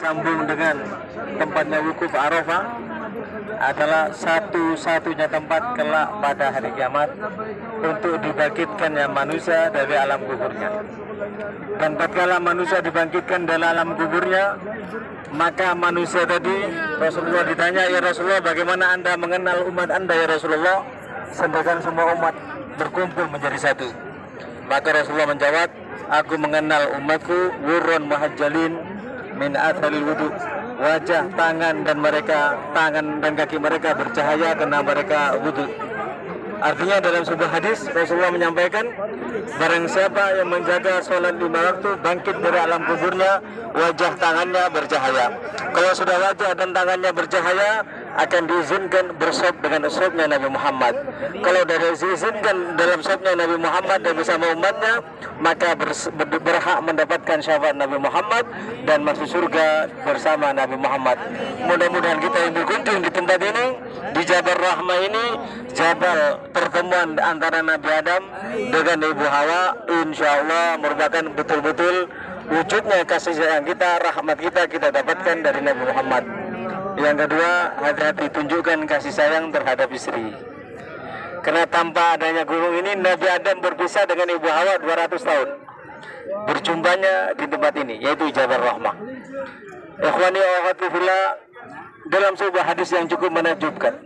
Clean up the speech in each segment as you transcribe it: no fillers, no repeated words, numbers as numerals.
sambung dengan tempatnya wukuf Arafah adalah satu-satunya tempat kelak pada hari kiamat untuk dibangkitkannya manusia dari alam kuburnya. Dan tatkala manusia dibangkitkan dari alam kuburnya, maka manusia tadi, Rasulullah ditanya, "Ya Rasulullah, bagaimana Anda mengenal umat Anda ya Rasulullah?" Sedangkan semua umat berkumpul menjadi satu. Maka Rasulullah menjawab, "Aku mengenal umatku wurun muhajjalin min athalil wudu." Wajah, tangan dan kaki mereka bercahaya karena mereka wudu. Artinya dalam sebuah hadis Rasulullah menyampaikan, barang siapa yang menjaga sholat 5 waktu bangkit dari alam kuburnya, wajah tangannya bercahaya. Kalau sudah wajah dan tangannya bercahaya, akan diizinkan bersop dengan sopnya Nabi Muhammad. Kalau dari diizinkan dalam sopnya Nabi Muhammad dan bersama umatnya, maka berhak mendapatkan syafaat Nabi Muhammad dan masuk surga bersama Nabi Muhammad. Mudah-mudahan kita yang berkunjung di tempat ini, di Jabal Rahmah ini, jabal pertemuan antara Nabi Adam dengan Ibu Hawa, insya Allah merupakan betul-betul wujudnya kasih sayang kita, rahmat kita dapatkan dari Nabi Muhammad. Yang kedua, hati-hati tunjukkan kasih sayang terhadap istri. Karena tanpa adanya gunung ini, Nabi Adam berpisah dengan Ibu Hawa 200 tahun. Berjumpanya di tempat ini, yaitu Jabal Rahmah. Ikhwani wa akhwati fillah, dalam sebuah hadis yang cukup menakjubkan,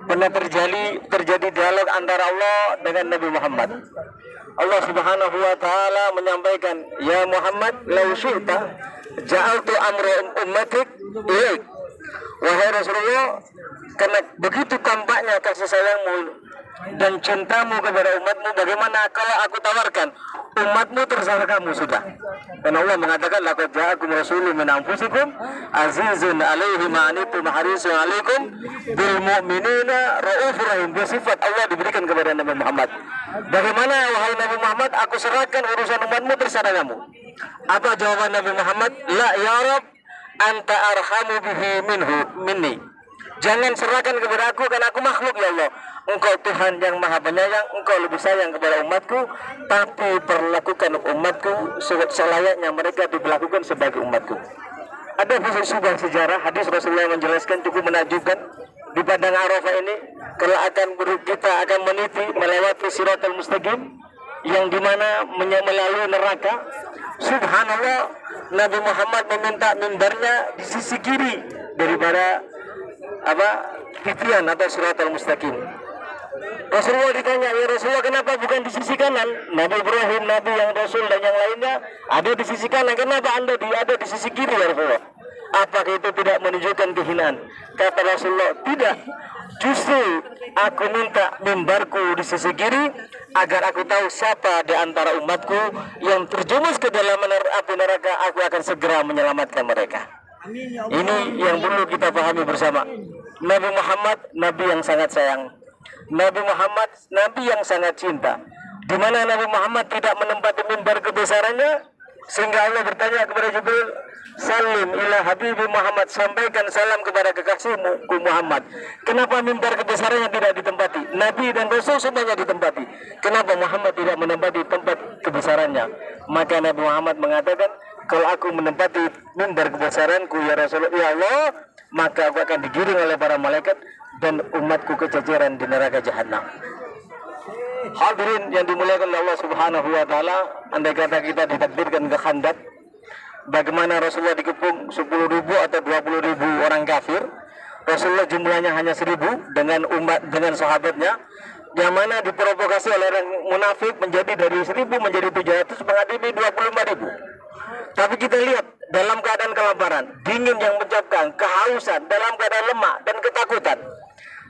pernah terjadi dialog antara Allah dengan Nabi Muhammad. Allah Subhanahu wa taala menyampaikan, "Ya Muhammad, law syi'ta ja'altu amra ummatik ilaik." Wahai Rasulullah, karena begitu tampaknya kasih sayangmu dan cintamu kepada umatmu, bagaimana kalau aku tawarkan umatmu terserah kamu sudah. Dan Allah mengatakan, "Laqad ja'akum rasulun min anfusikum azizun 'alaihi ma anittum harisun 'alaikum bil mu'minina raufur rahim." Sifat Allah diberikan kepada Nabi Muhammad. Bagaimana wahai Nabi Muhammad, aku serahkan urusan umatmu terserah kamu. Apa jawaban Nabi Muhammad? "La ya Rabb, anta arhamu bihi minni." Jangan serahkan kepada aku karena aku makhluk ya Allah. Engkau Tuhan yang maha penyayang, engkau lebih sayang kepada umatku, tapi perlakukan umatku selayaknya mereka diperlakukan sebagai umatku. Ada sebuah sejarah, hadis Rasulullah menjelaskan cukup menakjubkan. Di padang Arafah ini, kalau kita akan meniti melewati Siratal Mustaqim, yang dimana melalui neraka, subhanallah, Nabi Muhammad meminta mimbarnya di sisi kiri daripada titian atau Siratal Mustaqim. Rasulullah ditanya, "Ya Rasulullah, kenapa bukan di sisi kanan? Nabi Ibrahim, Nabi yang Rasul dan yang lainnya ada di sisi kanan. Kenapa Anda ada di sisi kiri ya Rasulullah? Apakah itu tidak menunjukkan kehinaan?" Kata Rasulullah, "Tidak. Justru aku minta mimbarku di sisi kiri agar aku tahu siapa di antara umatku yang terjerumus ke dalam api neraka, aku akan segera menyelamatkan mereka." Ini yang perlu kita pahami bersama. Nabi Muhammad, Nabi yang sangat sayang. Nabi Muhammad, Nabi yang sangat cinta. Di mana Nabi Muhammad tidak menempati mimbar kebesarannya, sehingga Allah bertanya kepada Jibril, "Salim ila Habibi Muhammad," sampaikan salam kepada kekasihmu Muhammad. Kenapa mimbar kebesarannya tidak ditempati? Nabi dan Rasul semuanya ditempati. Kenapa Muhammad tidak menempati tempat kebesarannya? Maka Nabi Muhammad mengatakan, "Kalau aku menempati mimbar kebesaranku ya Rasulullah, ya Allah, maka aku akan digiring oleh para malaikat dan umatku kececeran di neraka jahanam." Hadirin yang dimuliakan oleh Allah Subhanahu wa taala, andai kata kita ditakdirkan ke Khandaq, bagaimana Rasulullah dikepung 10.000 atau 20.000 orang kafir, Rasulullah jumlahnya hanya 1.000 dengan sahabatnya, yang mana diprovokasi oleh orang munafik menjadi dari 1.000 menjadi 700 menghadapi 25.000. Tapi kita lihat dalam keadaan kelaparan, dingin yang mencapkan, kehausan, dalam keadaan lemah dan ketakutan,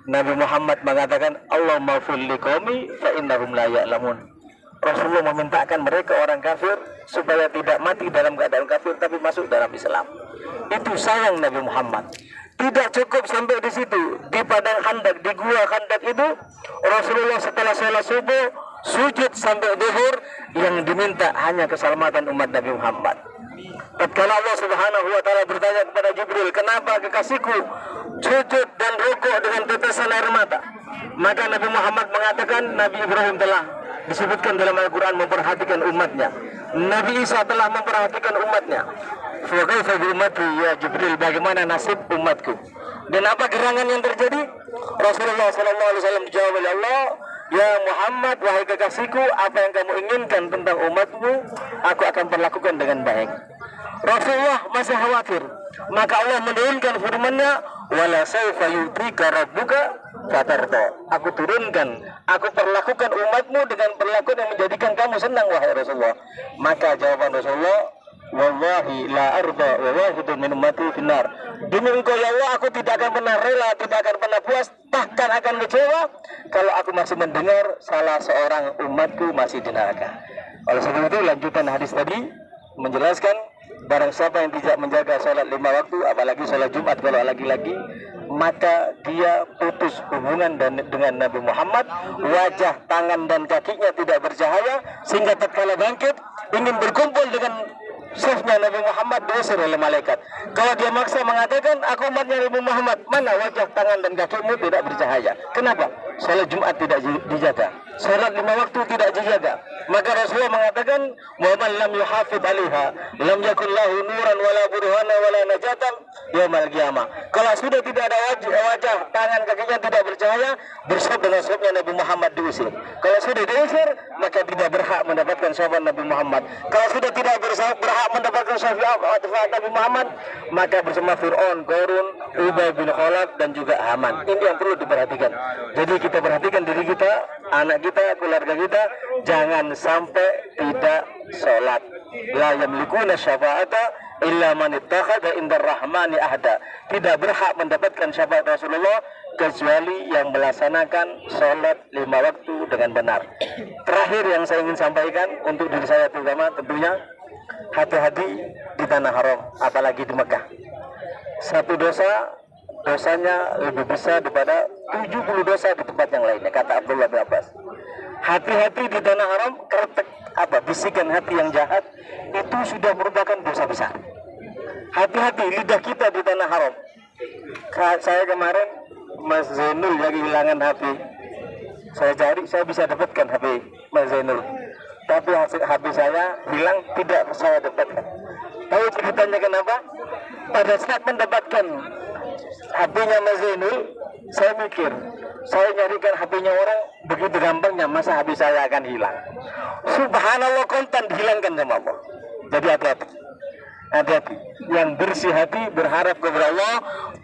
Nabi Muhammad mengatakan, "Allahumma fil liqaumi fa innahum la ya'lamun." Rasulullah memintakan mereka orang kafir supaya tidak mati dalam keadaan kafir tapi masuk dalam Islam. Itu sayang Nabi Muhammad. Tidak cukup sampai di situ. Di padang Khandaq, di gua Khandaq itu, Rasulullah setelah sholat subuh sujud sampai zuhur, yang diminta hanya keselamatan umat Nabi Muhammad. Tatkala Allah Subhanahu wa taala bertanya kepada Jibril, "Kenapa kekasihku sujud dan rukuk dengan tetesan air mata?" Maka Nabi Muhammad mengatakan, Nabi Ibrahim telah disebutkan dalam Al-Quran memperhatikan umatnya, Nabi Isa telah memperhatikan umatnya, Wa kaifa bi ummati ya Jibril, bagaimana nasib umatku? Dan apa gerangan yang terjadi? Rasulullah sallallahu alaihi wasallam dijawab oleh Allah, "Ya Muhammad, wahai kekasihku, apa yang kamu inginkan tentang umatmu, aku akan perlakukan dengan baik." Rasulullah masih khawatir, maka Allah menurunkan firman-Nya, "Wala saufa yu'tika rabbuka fatarda." Aku turunkan, aku perlakukan umatmu dengan perlakuan yang menjadikan kamu senang, wahai Rasulullah. Maka jawaban Rasulullah, "Wallahi la arda wa wahidun min ummati finnar." Demi Engkau ya Allah, aku tidak akan pernah rela, tidak akan pernah puas, bahkan akan kecewa kalau aku masih mendengar salah seorang umatku masih di neraka. Oleh sebab itu, lanjutan hadis tadi menjelaskan barang siapa yang tidak menjaga sholat 5 waktu, apalagi sholat Jumat kalau lagi-lagi, maka dia putus hubungan dengan Nabi Muhammad. Wajah, tangan dan kakinya tidak bercahaya, sehingga tatkala bangkit ingin berkumpul dengan safnya Nabi Muhammad, diusir oleh malaikat. Kalau dia maksa mengatakan, "Aku umatnya Nabi Muhammad," mana wajah, tangan dan kakimu tidak bercahaya? Kenapa? Sholat Jumat tidak dijaga, sholat 5 waktu tidak dijaga. Maka Rasulullah mengatakan, "Wa man lam yuhafidh 'alaiha lam yakul lahu nuran wala burhana wala najatan yaumil qiyamah." Kalau sudah tidak ada wajah, tangan, kakinya tidak bercahaya, bersab dengan safnya Nabi Muhammad, diusir. Kalau sudah diusir, maka tidak berhak mendapatkan syafaat Nabi Muhammad. Kalau sudah tidak berhak mendapatkan syafaat Nabi Muhammad, maka bersama Fir'aun, Qarun, Ubay bin Khalaf dan juga Haman. Ini yang perlu diperhatikan. Jadi kita perhatikan diri kita, anak kita, keluarga kita, jangan sampai tidak sholat. La yamlikuna syafa'ata illa man ittakhadha indar rahmani ahda. Tidak berhak mendapatkan syafaat Rasulullah kecuali yang melaksanakan sholat 5 waktu dengan benar. Terakhir yang saya ingin sampaikan untuk diri saya terutama, tentunya hati-hati di tanah haram, apalagi di Mekah. Satu dosanya lebih besar daripada 70 dosa di tempat yang lainnya, kata Abdullah bin Abbas. Hati-hati di tanah haram, bisikan hati yang jahat itu sudah merupakan dosa besar. Hati-hati lidah kita di tanah haram. Saya kemarin, Mas Zainul yang kehilangan HP, saya cari, saya bisa dapatkan HP Mas Zainul, tapi HP saya hilang, tidak saya dapatkan. Tahu ceritanya kenapa? Pada saat mendapatkan HP-nya Mas Zainul, saya mikir, saya nyarikan HP-nya orang begitu gampangnya, masa HP saya akan hilang? Subhanallah, kontan dihilangkan sama Allah. Jadi hati-hati, yang bersih hati berharap kepada Allah,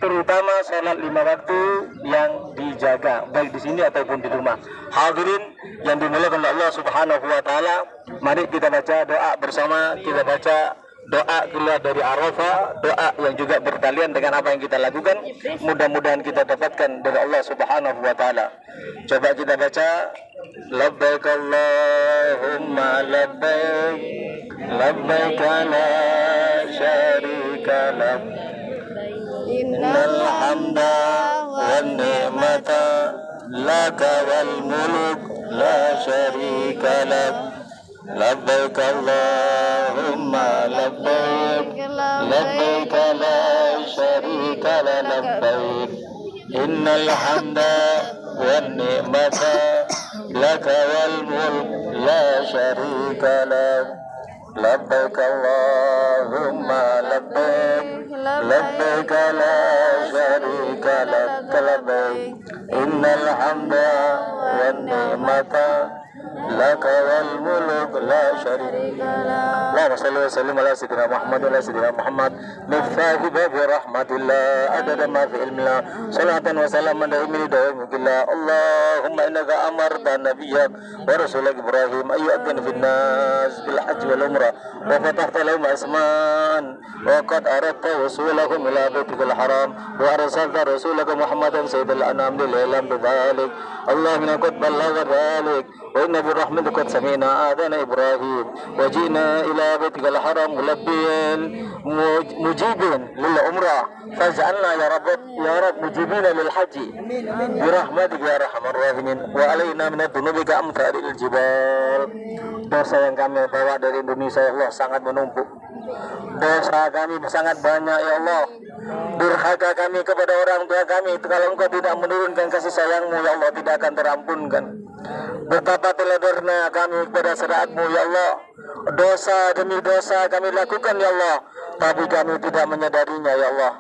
terutama sholat 5 waktu yang dijaga, baik di sini ataupun di rumah. Hadirin yang dimuliakan oleh Allah Subhanahu wa Ta'ala, mari kita baca doa bersama. Kita baca doa keluar dari Arafah, doa yang juga bertalian dengan apa yang kita lakukan. Mudah-mudahan kita dapatkan dari Allah Subhanahu wa Ta'ala. Coba kita baca. Labbaik Allahumma labbaik, labbaik la syarika lak, innal hamda wan ni'mata laka wal mulk la syarika lak. Labbaik Allahumma labbaik, labbaik la syarika lak, labbaik innal hamda wan ni'mata laka wal mulk la syarika lak. Labbaik Allahumma labbaik, labbaik la syarika lak, labbaik innal hamda wan ni'mata laka wal mulk la syarika lak. Allahumma shalli wa sallim ala sayyidina Muhammad wa ala sayyidina Muhammad miftahi babi rahmatillah adada ma fi ilmillah salatan wa salaman daimini daimillah. Allahumma innaka amarta nabiyyak wa rasulak Ibrahim ayyu'adhin fin nas bil hajj wal umrah wa fatahta lahum asman wa qad aradta wasulahum ila baitikal haram wa arsalta rasulaka Muhammadan sayyidal anam lil ilam bidzalik. Allahumma qad ballagha dzalik wa inna bi rahmatika qad sami'na adana Ibrahim wa ji'na ila baitikal haram mulabbiyan mujibin lil umrah faj'alna ya rab mujibina lil haji bi rahmatika ya arhamar rahimin wa alaina min dzunubika amsalil jibal. Dosa yang kami bawa dari Indonesia ya Allah sangat menumpuk. Dosa kami sangat banyak ya Allah. Durhaka kami kepada orang tua kami, kalau Engkau tidak menurunkan kasih sayang-Mu ya Allah tidak akan terampunkan. Betapa teledornya kami kepada syariat-Mu ya Allah. Dosa demi dosa kami lakukan ya Allah. tapi kami tidak menyadarinya ya Allah.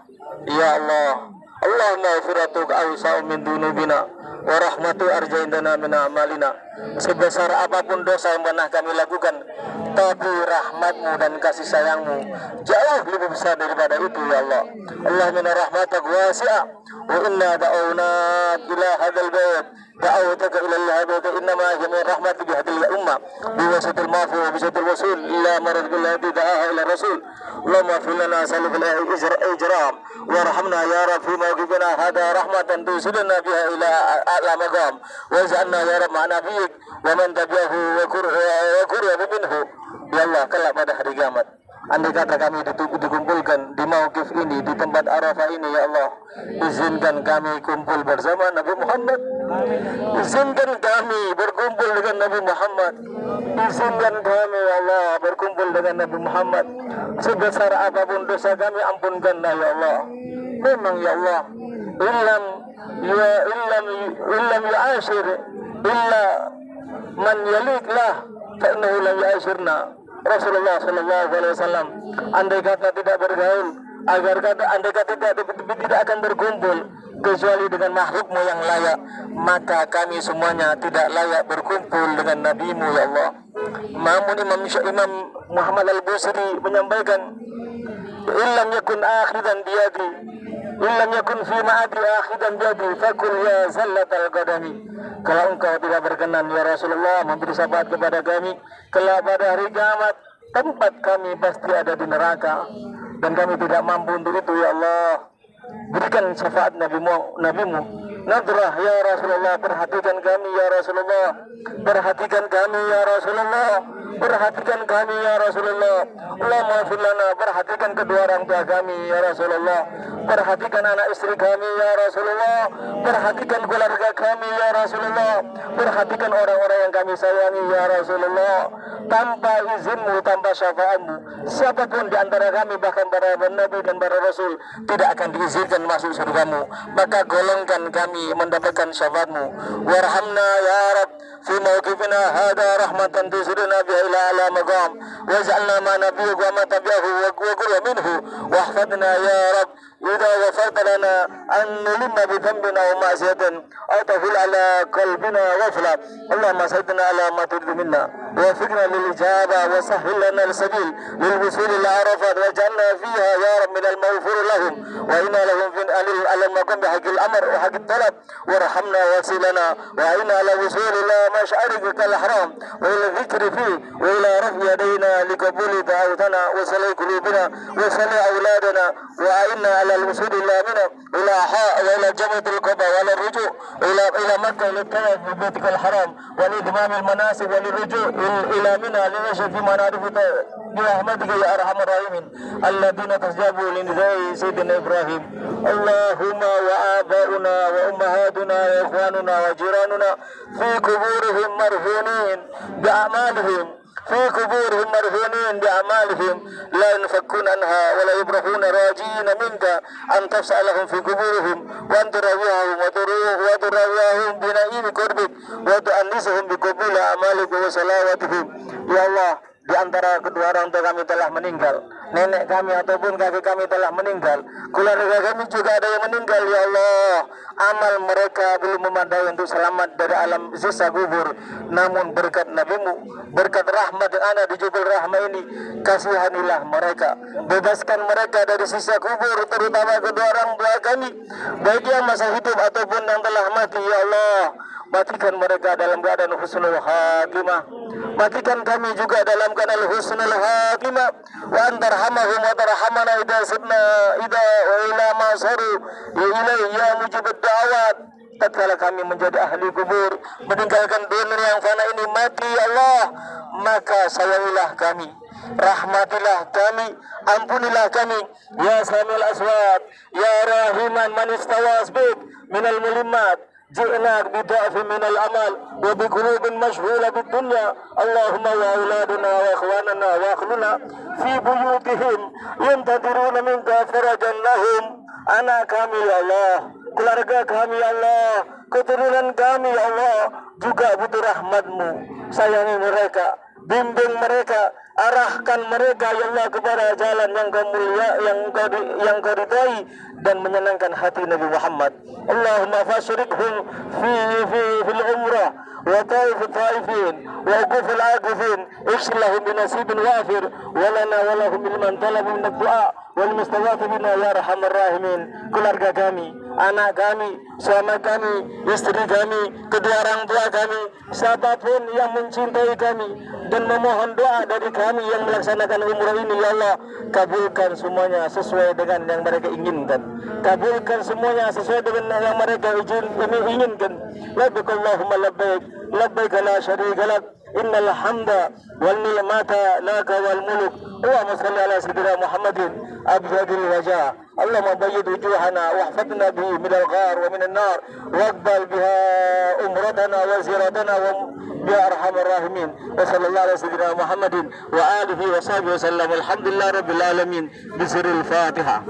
Ya Allah, Allahumma firatuka awsa'u min dunubina wa rahmatu arjaindana min amalina. Sebesar apapun dosa yang pernah kami lakukan, tapi rahmatmu dan kasih sayangmu jauh lebih besar daripada itu ya Allah. Allahumma rahmatak wasi'ah wa inna da'awna ila hadal bait da'awtaka ila al-hadad innama hiya min rahmatika bi hadhihi al-ummah bi wasatil mafi wa bi wasatil wasul illa marad billati da'aha ila rasul. Allahumma fil lana salif al-ijram warhamna ya rab fi mawqifina hada rahmatan tusilna biha ila a'la maqam wa ja'alna ya rab ma'a nabiyyik wa man tabi'ahu wa qurra minhu. Ya Allah, kelak pada hari kiamat, andai kata kami dikumpulkan di mauqif ini, di tempat Arafah ini ya Allah, izinkan kami kumpul bersama Nabi Muhammad. Izinkan kami berkumpul dengan Nabi Muhammad. Izinkan kami ya Allah berkumpul dengan Nabi Muhammad. Sebesar apapun dosa kami ampunkanlah ya Allah. Memang ya Allah, illam yu'ashir illa man yaliklah fa innahu lam yu'ashirna. Rasulullah sallallahu alaihi wasallam, andai kata tidak bergaul, andai kata tidak akan berkumpul kecuali dengan makhlukmu yang layak, maka kami semuanya tidak layak berkumpul dengan nabimu ya Allah. Namun Imam Muhammad Al-Busiri menyampaikan, illam yakun akhidan biyadi, illam yakun fi ma'adi akhidan biyadi fakul ya zallatal qadami. Kalau engkau tidak berkenan ya Rasulullah memberi syafaat kepada kami kelak pada hari kiamat, tempat kami pasti ada di neraka dan kami tidak mampu untuk itu ya Allah. Berikan syafaat nabimu. Nadrah ya Rasulullah, perhatikan kami ya Rasulullah, perhatikan kami ya Rasulullah, perhatikan kami ya Rasulullah. Allahumma fir lana, perhatikan kedua orang tua kami ya Rasulullah, perhatikan anak istri kami ya Rasulullah, perhatikan keluarga kami ya Rasulullah, perhatikan orang-orang yang kami sayangi ya Rasulullah. Tanpa izinmu, tanpa syafaatmu, siapapun di antara kami, bahkan para nabi dan para rasul, tidak akan diizinkan masuk surgamu. Maka golongkan kami mendapatkan syafaatmu. Warhamna ya Rab fi mawqifina hada rahmatan tusiruna biha ila ala maqam waj'alna ma nabiyyu wa ma tabi'ahu wa qurra minhu wahfadna ya Rab idza ghafarta lana an nulimma bi dhanbina wa ma'siyatin aw tahil ala qalbina ghafla. Allahumma sayyidina ala ma turidu minna wa fiqna lil ijaba wa sahhil lana al sabil lil wusul ila arafat waj'alna fiha ya Rab min al maghfur lahum wa inna lahum fi al maqam bi haqqil amr wa haqqit talab warhamna wasilana wa inna ala wusul ila مشعرك الحرام وإلى الذكر فيه وإلى رفع يدينا لقبول دعوتنا وصلاة قلوبنا وصلاة أولادنا وأعنا على الوصول إلى منى إلى حاء وإلى جمرة القبى وإلى الرجوع إلى مكة للطواف ببيتك الحرام ولإتمام المناسك وللرجوع إلى منى لنشهد في منارف برحمتك يا أرحم الراحمين الذين تستجابوا لنداء سيدنا إبراهيم. اللهم وآباؤنا وأمهاتنا وإخواننا وجيراننا في قبورهم مرهونين بأعمالهم لا ينفكون عنها ولا يبرحون راجين منك أن تفسح لهم في قبورهم وأن ترويهم بنعيم قربك وتؤنسهم بقبول أعمالك وصلواتهم. Ya Allah, di antara kedua orang tua kami telah meninggal, nenek kami ataupun kakek kami telah meninggal, keluarga kami juga ada yang meninggal ya Allah. Amal mereka belum memadai untuk selamat dari alam sisa kubur, namun berkat nabimu, berkat rahmat yang ada di jubel rahmat ini, kasihanilah mereka, bebaskan mereka dari sisa kubur, terutama kedua orang tua kami, baik yang masih hidup ataupun yang telah mati ya Allah. Matikan mereka dalam keadaan husnul khatimah, matikan kami juga dalam keadaan husnul khatimah. Wa antarhamahum wa tarhamana idza sidna idza wa ila ma saru ilaihi ya mujibud da'awat. Tatkala kami menjadi ahli kubur, meninggalkan dunia yang fana ini, mati ya Allah, maka sayangilah kami, rahmatilah kami, ampunilah kami ya samil aswat ya rahiman man istawas bik minal mulimmat. جئناك بضعف من الأمل وبقلوب مشغولة بالدنيا. اللهم وأولادنا وإخواننا وأخلنا في بيوتهم ينتظرون منك فرجا لهم. Anak kami ya Allah, keluarga kami ya Allah, keturunan kami ya Allah juga butuh rahmat-Mu. Sayangi mereka, bimbing mereka, arahkan mereka ya Allah kepada jalan yang kemulia, yang kau ridai dan menyenangkan hati Nabi Muhammad. Allahumma fasyrikhum fil umrah wa taif taifin wa uquf al aqifin islahum bi nasibin wafir wa lana wa lahum ilman talabu min ad-du'a wal mustaghafirina ya arhamar rahimin. Keluarga kami, anak kami, suami kami, istri kami, kedua orang tua kami, siapapun yang mencintai kami dan memohon doa dari kami yang melaksanakan umrah ini, ya Allah, kabulkan semuanya sesuai dengan yang mereka inginkan. Kabulkan semuanya sesuai dengan yang mereka inginkan. Labbaik Allahumma labbaik, labbaik la syarika lak, innal hamda wal ni'mata laka wal mulk. Allahumma shalli ala sayyidina Muhammadin abjadil wajah. Allahumma bayyid wujuhana wahfadna bihi minal ghar wa minan nar waqbal biha umratana wa ziyaratana wa ya arhamar rahimin. Wa sallallahu ala sayyidina Muhammadin wa alihi wa sahbihi wa sallam. Alhamdulillah rabbil alamin. Bisiril Fatihah.